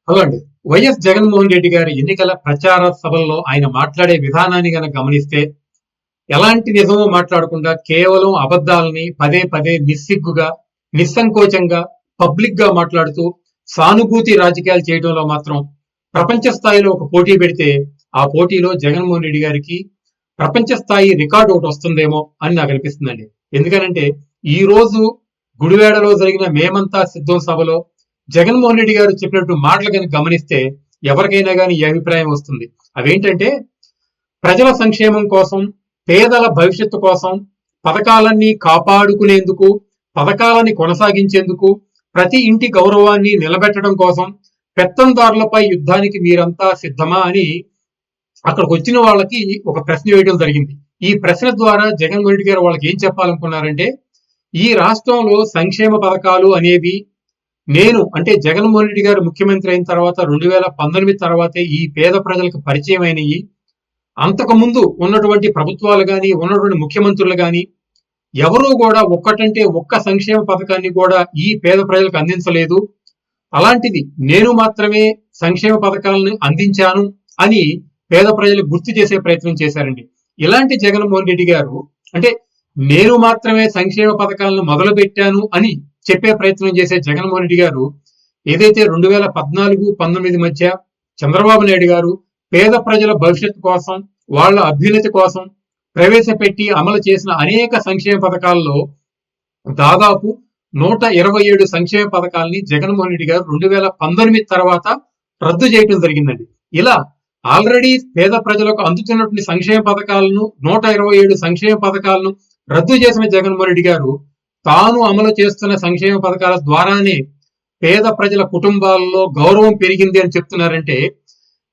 Hello అండి. YS Jaganmohan Reddy గారి ఎన్నికల ప్రచార సభల్లో ఆయన మాట్లాడే విధానాన్ని గనక గమనిస్తే, ఎలాంటి నిజమో మాట్లాడకుండా కేవలం అబద్ధాలని పదే పదే నిస్సిగ్గుగా, నిస్సంకోచంగా, పబ్లిక్ గా మాట్లాడుతూ సానుభూతి రాజకీయాలు చేయడంలో మాత్రం ప్రపంచ స్థాయిలో ఒక పోటీ పెడితే, ఆ పోటీలో జగన్మోహన్ రెడ్డి గారికి ప్రపంచ స్థాయి రికార్డు ఒకటి వస్తుందేమో అని నాకు అనిపిస్తుందండి. ఎందుకనంటే ఈ రోజు గుడివాడలో జరిగిన మేమంతా సిద్ధం సభలో జగన్మోహన్ రెడ్డి గారు చెప్పినట్టు మాటలు కనుక గమనిస్తే ఎవరికైనా కానీ ఈ అభిప్రాయం వస్తుంది. అవేంటంటే ప్రజల సంక్షేమం కోసం, పేదల భవిష్యత్తు కోసం, పథకాలన్నీ కాపాడుకునేందుకు, పథకాలని కొనసాగించేందుకు, ప్రతి ఇంటి గౌరవాన్ని నిలబెట్టడం కోసం పెత్తందారులపై యుద్ధానికి మీరంతా సిద్ధమా అని అక్కడికి వచ్చిన వాళ్ళకి ఒక ప్రశ్న వేయడం జరిగింది. ఈ ప్రశ్న ద్వారా జగన్మోహన్ రెడ్డి గారు వాళ్ళకి ఏం చెప్పాలనుకున్నారంటే, ఈ రాష్ట్రంలో సంక్షేమ పథకాలు అనేవి నేను అంటే జగన్మోహన్ రెడ్డి గారు ముఖ్యమంత్రి అయిన తర్వాత 2019 తర్వాతే ఈ పేద ప్రజలకు పరిచయం అయినవి. అంతకు ముందు ఉన్నటువంటి ప్రభుత్వాలు కానీ ఉన్నటువంటి ముఖ్యమంత్రులు కానీ ఎవరూ కూడా ఒక్కటంటే ఒక్క సంక్షేమ పథకాన్ని కూడా ఈ పేద ప్రజలకు అందించలేదు. అలాంటిది నేను మాత్రమే సంక్షేమ పథకాలను అందించాను అని పేద ప్రజలకు గుర్తు చేసే ప్రయత్నం చేశారండి. ఇలాంటి జగన్మోహన్ రెడ్డి గారు అంటే నేను మాత్రమే సంక్షేమ పథకాలను మొదలు పెట్టాను అని చెప్పే ప్రయత్నం చేసే జగన్మోహన్ రెడ్డి గారు ఏదైతే 2014-19 మధ్య చంద్రబాబు నాయుడు గారు పేద ప్రజల భవిష్యత్తు కోసం, వాళ్ళ అభ్యున్నతి కోసం ప్రవేశపెట్టి అమలు చేసిన అనేక సంక్షేమ పథకాల్లో దాదాపు 127 సంక్షేమ పథకాలని జగన్మోహన్ రెడ్డి గారు 2019 తర్వాత రద్దు చేయడం జరిగిందండి. ఇలా ఆల్రెడీ పేద ప్రజలకు అందుతున్నటువంటి సంక్షేమ పథకాలను 127 సంక్షేమ పథకాలను రద్దు చేసిన జగన్మోహన్ రెడ్డి గారు తాను అమలు చేస్తున్న సంక్షేమ పథకాల ద్వారానే పేద ప్రజల కుటుంబాల్లో గౌరవం పెరిగింది అని చెప్తున్నారంటే,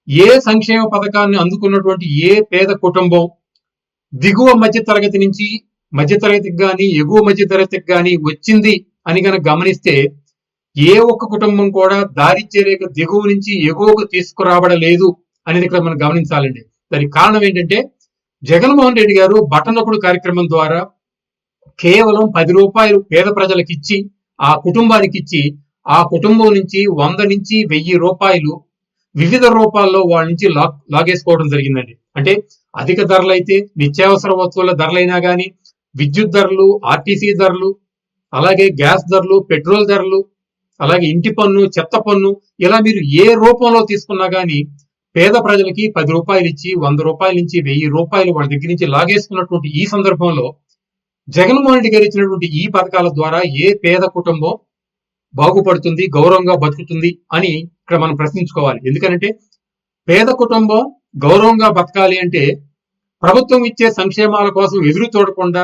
ఏ సంక్షేమ పథకాన్ని అందుకున్నటువంటి ఏ పేద కుటుంబం దిగువ మధ్య తరగతి నుంచి మధ్య తరగతికి కానీ ఎగువ మధ్య తరగతికి కానీ వచ్చింది అని కనుక గమనిస్తే, ఏ ఒక్క కుటుంబం కూడా దారిద్ర్య రేఖ దిగువ నుంచి ఎగువకు తీసుకురాబడలేదు అనేది ఇక్కడ మనం గమనించాలండి. దానికి కారణం ఏంటంటే జగన్మోహన్ రెడ్డి గారు బటనొకడు కార్యక్రమం ద్వారా కేవలం 10 రూపాయలు పేద ప్రజలకు ఇచ్చి, ఆ కుటుంబానికి ఇచ్చి, ఆ కుటుంబం నుంచి 100 నుంచి 1000 రూపాయలు వివిధ రూపాల్లో వాళ్ళ నుంచి లాగేసుకోవడం జరిగిందండి. అంటే అధిక ధరలైతే నిత్యావసర వస్తువుల ధరలైనా కానీ, విద్యుత్ ధరలు, ఆర్టీసీ ధరలు, అలాగే గ్యాస్ ధరలు, పెట్రోల్ ధరలు, అలాగే ఇంటి పన్ను, చెత్త పన్ను, ఇలా మీరు ఏ రూపంలో తీసుకున్నా కానీ పేద ప్రజలకి 10 రూపాయలు ఇచ్చి 100 రూపాయల నుంచి 1000 రూపాయలు వాళ్ళ దగ్గర నుంచి లాగేసుకున్నటువంటి ఈ సందర్భంలో జగన్మోహన్ రెడ్డి గారు ఇచ్చినటువంటి ఈ పథకాల ద్వారా ఏ పేద కుటుంబం బాగుపడుతుంది, గౌరవంగా బతుకుతుంది అని ఇక్కడ మనం ప్రశ్నించుకోవాలి. ఎందుకంటే పేద కుటుంబం గౌరవంగా బతకాలి అంటే ప్రభుత్వం ఇచ్చే సంక్షేమాల కోసం ఎదురు చూడకుండా,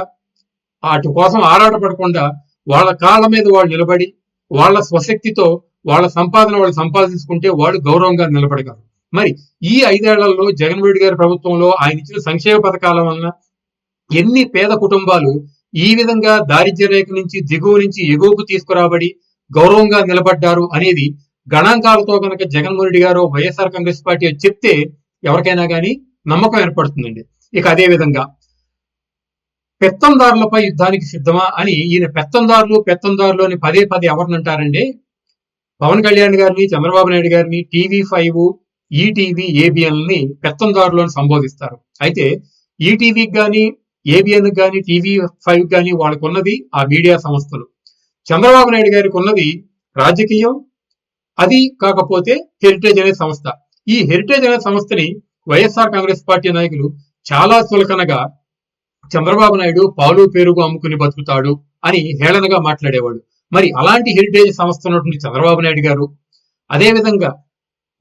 వాటి కోసం ఆరాటపడకుండా వాళ్ళ కాళ్ళ మీద వాళ్ళు నిలబడి వాళ్ళ స్వశక్తితో వాళ్ళ సంపాదన వాళ్ళు సంపాదించుకుంటే వాళ్ళు గౌరవంగా నిలబడగలరు. మరి ఈ 5 ఏళ్లలో జగన్మోహన్ రెడ్డి గారి ప్రభుత్వంలో ఆయన ఇచ్చిన సంక్షేమ పథకాల వలన ఎన్ని పేద కుటుంబాలు ఈ విధంగా దారిద్ర్య రేఖ నుంచి దిగువ నుంచి ఎగువకు తీసుకురాబడి గౌరవంగా నిలబడ్డారు అనేది గణాంకాలతో కనుక జగన్మోహన్ రెడ్డి గారు వైఎస్ఆర్ కాంగ్రెస్ పార్టీ చెప్తే ఎవరికైనా కానీ నమ్మకం ఏర్పడుతుందండి. ఇక అదే విధంగా పెత్తందారులపై యుద్ధానికి సిద్ధమా అని ఈయన పెత్తందారులు అని పదే పదే ఎవరిని అంటారండి? పవన్ కళ్యాణ్ గారిని, చంద్రబాబు నాయుడు గారిని, టీవీ5, ఈటీవీ, ఏబిఎన్ పెత్తందారులు అని సంబోధిస్తారు. అయితే ఈటీవీకి కానీ, ఏబిఎన్ కానీ, టీవీ5 కానీ వాళ్ళకు ఉన్నది ఆ మీడియా సంస్థలు. చంద్రబాబు నాయుడు గారికి ఉన్నది రాజకీయం, అది కాకపోతే హెరిటేజ్ అనే సంస్థ. ఈ హెరిటేజ్ అనే సంస్థని వైఎస్ఆర్ కాంగ్రెస్ పార్టీ నాయకులు చాలా చులకనగా చంద్రబాబు నాయుడు పాలు పెరుగు అమ్ముకుని బతుకుతాడు అని హేళనగా మాట్లాడేవాడు. మరి అలాంటి హెరిటేజ్ సంస్థ ఉన్నటువంటి చంద్రబాబు నాయుడు గారు అదేవిధంగా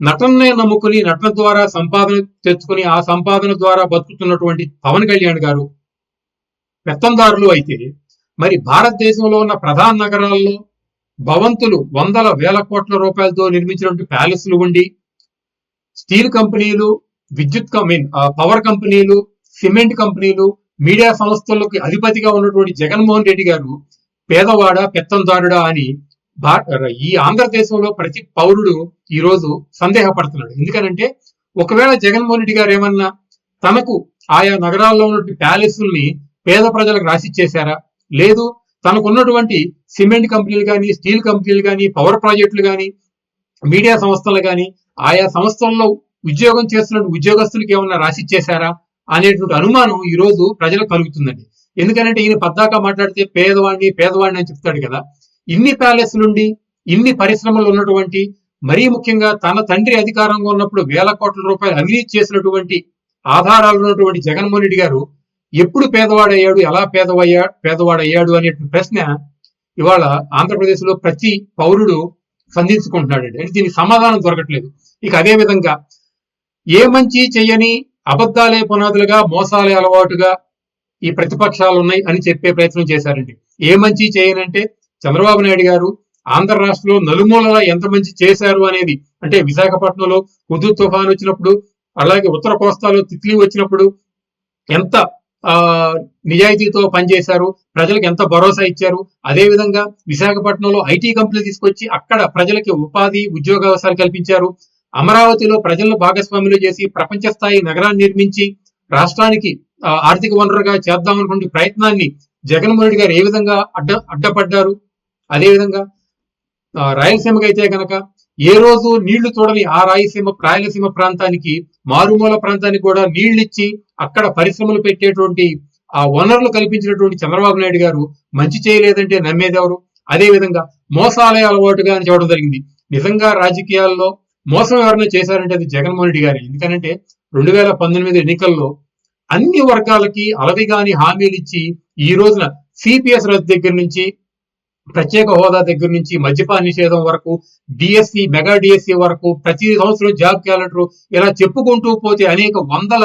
నటననే నమ్ముకుని నటన ద్వారా సంపాదన తెచ్చుకుని ఆ సంపాదన ద్వారా బతుకుతున్నటువంటి పవన్ కళ్యాణ్ గారు పెత్తందారులు అయితే, మరి భారతదేశంలో ఉన్న ప్రధాన నగరాల్లో భవంతులు వందల వేల కోట్ల రూపాయలతో నిర్మించినటువంటి ప్యాలెస్లు ఉండి, స్టీల్ కంపెనీలు, పవర్ కంపెనీలు, సిమెంట్ కంపెనీలు, మీడియా సంస్థలకు అధిపతిగా ఉన్నటువంటి జగన్మోహన్ రెడ్డి గారు పేదవాడా పెత్తందారుడా అని ఈ ఆంధ్రదేశంలో ప్రతి పౌరుడు ఈ రోజు సందేహపడుతున్నాడు. ఎందుకనంటే ఒకవేళ జగన్మోహన్ రెడ్డి గారు ఏమన్నా తనకు ఆయా నగరాల్లో ఉన్నటువంటి ప్యాలెస్ని పేద ప్రజలకు రాసిచ్చేశారా? లేదు, తనకు ఉన్నటువంటి సిమెంట్ కంపెనీలు కానీ, స్టీల్ కంపెనీలు కానీ, పవర్ ప్రాజెక్టులు కానీ మీడియా సంస్థలు కానీ ఆయా సంస్థల్లో ఉద్యోగం చేస్తున్న ఉద్యోగస్తులకి ఏమన్నా రాసిచ్చేశారా అనేటువంటి అనుమానం ఈ రోజు ప్రజలకు కలుగుతుందండి. ఎందుకంటే ఈయన పద్దాకా మాట్లాడితే పేదవాడిని అని చెప్తాడు కదా. ఇన్ని ప్యాలెస్ నుండి ఇన్ని పరిశ్రమలు ఉన్నటువంటి, మరీ ముఖ్యంగా తన తండ్రి అధికారంలో ఉన్నప్పుడు వేల కోట్ల రూపాయలు అవినీతి చేసినటువంటి ఆధారాలు ఉన్నటువంటి జగన్మోహన్ రెడ్డి గారు ఎప్పుడు పేదవాడయ్యాడు, ఎలా పేదవాడయ్యాడు అనే ప్రశ్న ఇవాళ ఆంధ్రప్రదేశ్ లో ప్రతి పౌరుడు సంధించుకుంటున్నాడండి. అంటే దీనికి సమాధానం దొరకట్లేదు. ఇక అదే విధంగా ఏ మంచి చెయ్యని అబద్ధాలే పునాదులుగా, మోసాలే అలవాటుగా ఈ ప్రతిపక్షాలు ఉన్నాయి అని చెప్పే ప్రయత్నం చేశారండి. ఏ మంచి చేయనంటే చంద్రబాబు నాయుడు గారు ఆంధ్ర రాష్ట్రంలో నలుమూలలా ఎంత మంచి చేశారు అనేది, అంటే విశాఖపట్నంలో హుదూద్ తుఫాన్ వచ్చినప్పుడు, అలాగే ఉత్తర కోస్తాలో తిత్లీ వచ్చినప్పుడు ఎంత నిజాయితీతో పనిచేశారు, ప్రజలకు ఎంత భరోసా ఇచ్చారు. అదే విధంగా విశాఖపట్నంలో ఐటీ కంపెనీలు తీసుకొచ్చి అక్కడ ప్రజలకి ఉపాధి ఉద్యోగావకాశాలు కల్పించారు. అమరావతిలో ప్రజలను భాగస్వాములు చేసి ప్రపంచ స్థాయి నగరాన్ని నిర్మించి రాష్ట్రానికి ఆర్థిక వనరుగా చేద్దామనుకునే ప్రయత్నాన్ని జగన్మోహన్ రెడ్డి గారు ఏ విధంగా అడ్డపడ్డారు. అదేవిధంగా రాయలసీమకి అయితే గనక ఏ రోజు నీళ్లు చూడని ఆ రాయలసీమ ప్రాంతానికి, మారుమూల ప్రాంతానికి కూడా నీళ్లు ఇచ్చి అక్కడ పరిశ్రమలు పెట్టేటువంటి ఆ వనరులు కల్పించినటువంటి చంద్రబాబు నాయుడు గారు మంచి చేయలేదంటే నమ్మేది ఎవరు? అదే విధంగా మోసాలే అలవాటుగా అని చెప్పడం జరిగింది. నిజంగా రాజకీయాల్లో మోసం ఎవరైనా చేశారంటే అది జగన్మోహన్ రెడ్డి గారు. ఎందుకంటే 2019 ఎన్నికల్లో అన్ని వర్గాలకి అలవిగాని హామీలు ఇచ్చి ఈ రోజున సిపిఎస్ రద్దు దగ్గర నుంచి, ప్రత్యేక హోదా దగ్గర నుంచి, మద్యపాన నిషేధం వరకు, డిఎస్సి మెగా డిఎస్సి వరకు, ప్రతి సంవత్సరం జాబ్ క్యాలెండర్, ఇలా చెప్పుకుంటూ పోతే అనేక వందల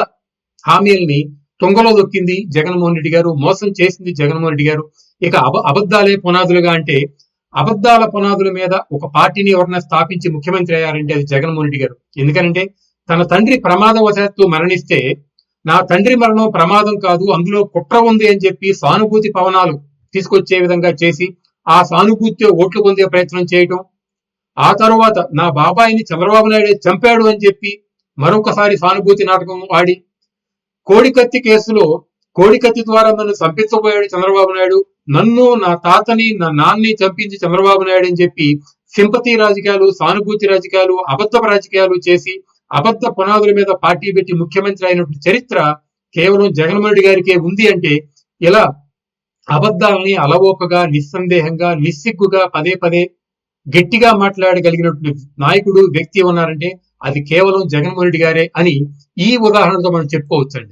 హామీల్ని తుంగలో దొక్కింది జగన్మోహన్ రెడ్డి గారు, మోసం చేసింది జగన్మోహన్ రెడ్డి గారు. ఇక అబద్ధాలే పునాదులుగా అంటే అబద్ధాల పునాదుల మీద ఒక పార్టీని ఎవరైనా స్థాపించి ముఖ్యమంత్రి అయ్యారంటే అది జగన్మోహన్ రెడ్డి గారు. ఎందుకంటే తన తండ్రి ప్రమాదవశాత్తు మరణిస్తే నా తండ్రి మరణం ప్రమాదం కాదు, అందులో కుట్ర ఉంది అని చెప్పి సానుభూతి పవనాలు తీసుకొచ్చే విధంగా చేసి ఆ సానుభూతితో ఓట్లు పొందే ప్రయత్నం చేయటం, ఆ తరువాత నా బాబాయిని చంద్రబాబు నాయుడు చంపాడు అని చెప్పి మరొకసారి సానుభూతి నాటకం ఆడి, కోడికత్తి కేసులో కోడికత్తి ద్వారా నన్ను చంపించబోయాడు చంద్రబాబు నాయుడు, నన్ను, నా తాతని, నా నాన్నని చంపించి చంద్రబాబు నాయుడు అని చెప్పి సింపతి రాజకీయాలు, సానుభూతి రాజకీయాలు, అబద్ధ రాజకీయాలు చేసి అబద్ధ పునాదుల మీద పార్టీ పెట్టి ముఖ్యమంత్రి అయినటువంటి చరిత్ర కేవలం జగన్మోహన్ రెడ్డి గారికే ఉంది. అంటే ఇలా అబద్ధాలని అలవోకగా, నిస్సందేహంగా, నిస్సిగ్గుగా పదే పదే గట్టిగా మాట్లాడగలిగినటువంటి నాయకుడు, వ్యక్తి ఉన్నారంటే అది కేవలం జగన్మోహన్ రెడ్డి గారే అని ఈ ఉదాహరణతో మనం చెప్పుకోవచ్చండి.